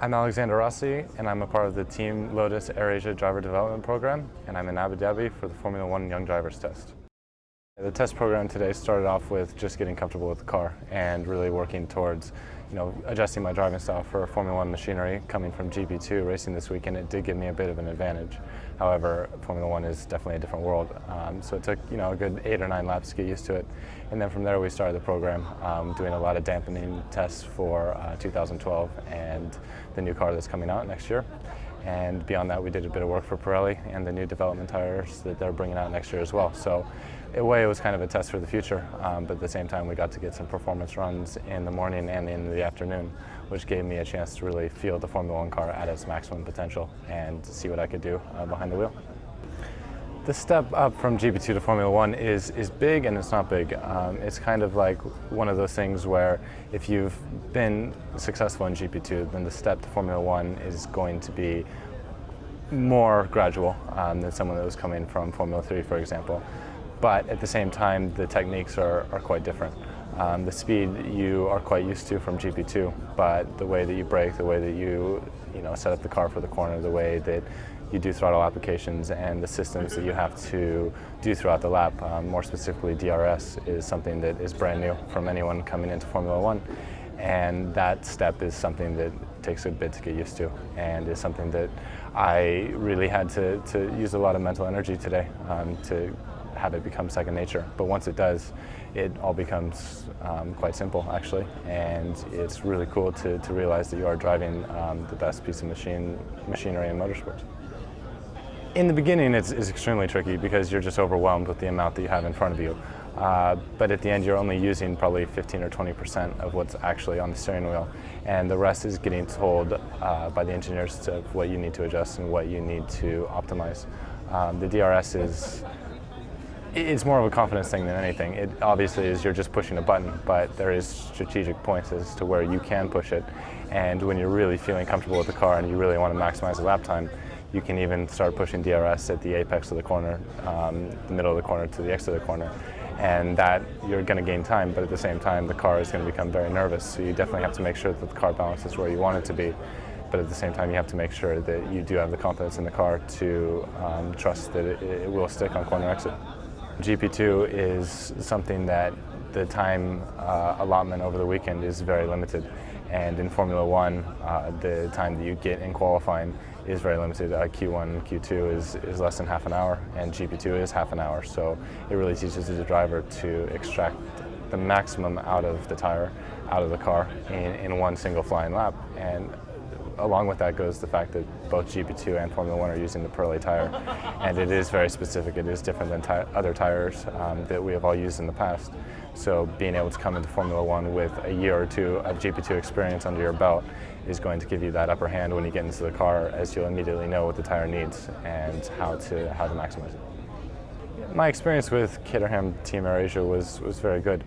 I'm Alexander Rossi, and I'm a part of the Team Lotus AirAsia Driver Development Program, and I'm in Abu Dhabi for the Formula One Young Drivers Test. The test program today started off with just getting comfortable with the car and really working towards, adjusting my driving style for Formula One machinery. Coming from GP2 racing this weekend, it did give me a bit of an advantage. However, Formula One is definitely a different world. So it took, a good 8 or 9 laps to get used to it. And then from there we started the program, doing a lot of dampening tests for 2012 and the new car that's coming out next year. And beyond that, we did a bit of work for Pirelli and the new development tires that they're bringing out next year as well. So in a way, it was kind of a test for the future, but at the same time, we got to get some performance runs in the morning and in the afternoon, which gave me a chance to really feel the Formula One car at its maximum potential and see what I could do behind the wheel. The step up from GP2 to Formula One is big and it's not big. It's kind of like one of those things where if you've been successful in GP2, then the step to Formula One is going to be more gradual than someone that was coming from Formula 3, for example. But at the same time, the techniques are quite different. The speed you are quite used to from GP2, but the way that you brake, the way that you set up the car for the corner, the way that you do throttle applications and the systems that you have to do throughout the lap, more specifically DRS, is something that is brand new from anyone coming into Formula One. And that step is something that takes a bit to get used to and is something that I really had to use a lot of mental energy today to have it become second nature. But once it does, it all becomes quite simple, actually. And it's really cool to realize that you are driving the best piece of machinery in motorsports. In the beginning, it's extremely tricky because you're just overwhelmed with the amount that you have in front of you. But at the end, you're only using probably 15 or 20% of what's actually on the steering wheel. And the rest is getting told by the engineers of what you need to adjust and what you need to optimize. The DRS it's more of a confidence thing than anything. It obviously is you're just pushing a button, but there is strategic points as to where you can push it. And when you're really feeling comfortable with the car and you really want to maximize the lap time, you can even start pushing DRS at the apex of the corner, the middle of the corner to the exit of the corner. And that you're going to gain time, but at the same time, the car is going to become very nervous. So you definitely have to make sure that the car balance is where you want it to be. But at the same time, you have to make sure that you do have the confidence in the car to trust that it will stick on corner exit. GP2 is something that the time allotment over the weekend is very limited. And in Formula One, the time that you get in qualifying is very limited. Q1, Q2 is less than half an hour, and GP2 is half an hour. So it really teaches the driver to extract the maximum out of the tire, out of the car in one single flying lap. And along with that goes the fact that both GP2 and Formula One are using the Pirelli tire, and it is very specific. It is different than other tires that we have all used in the past. So being able to come into Formula One with a year or two of GP2 experience under your belt is going to give you that upper hand when you get into the car, as you'll immediately know what the tire needs and how to maximize it. My experience with Caterham Team AirAsia was very good.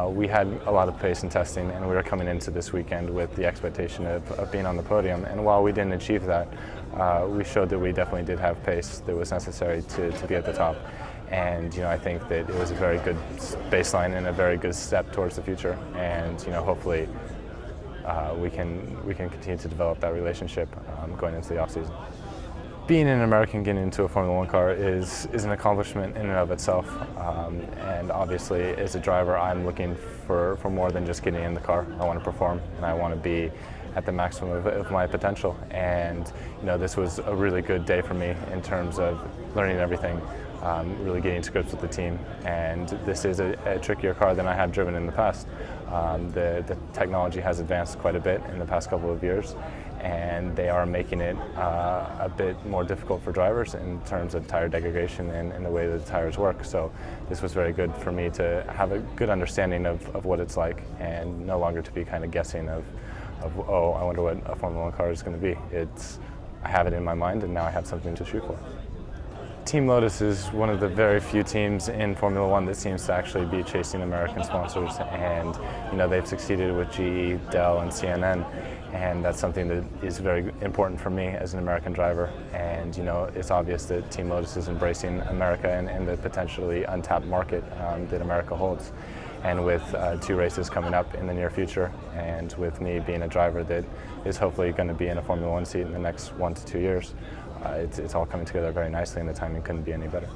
We had a lot of pace in testing, and we were coming into this weekend with the expectation of being on the podium. And while we didn't achieve that, we showed that we definitely did have pace that was necessary to be at the top. And I think that it was a very good baseline and a very good step towards the future. And hopefully we can continue to develop that relationship going into the off season. Being an American getting into a Formula One car is an accomplishment in and of itself. And obviously, as a driver, I'm looking for more than just getting in the car. I want to perform, and I want to be at the maximum of my potential. And this was a really good day for me in terms of learning everything, really getting to grips with the team. And this is a trickier car than I have driven in the past. The technology has advanced quite a bit in the past couple of years, and they are making it a bit more difficult for drivers in terms of tire degradation and the way that the tires work. So this was very good for me to have a good understanding of what it's like, and no longer to be kind of guessing of oh, I wonder what a Formula One car is going to be. I have it in my mind, and now I have something to shoot for. Team Lotus is one of the very few teams in Formula One that seems to actually be chasing American sponsors, and they've succeeded with GE, Dell, and CNN, and that's something that is very important for me as an American driver. And it's obvious that Team Lotus is embracing America and the potentially untapped market that America holds. And with 2 races coming up in the near future, and with me being a driver that is hopefully going to be in a Formula One seat in the next 1 to 2 years, it's all coming together very nicely, and the timing couldn't be any better.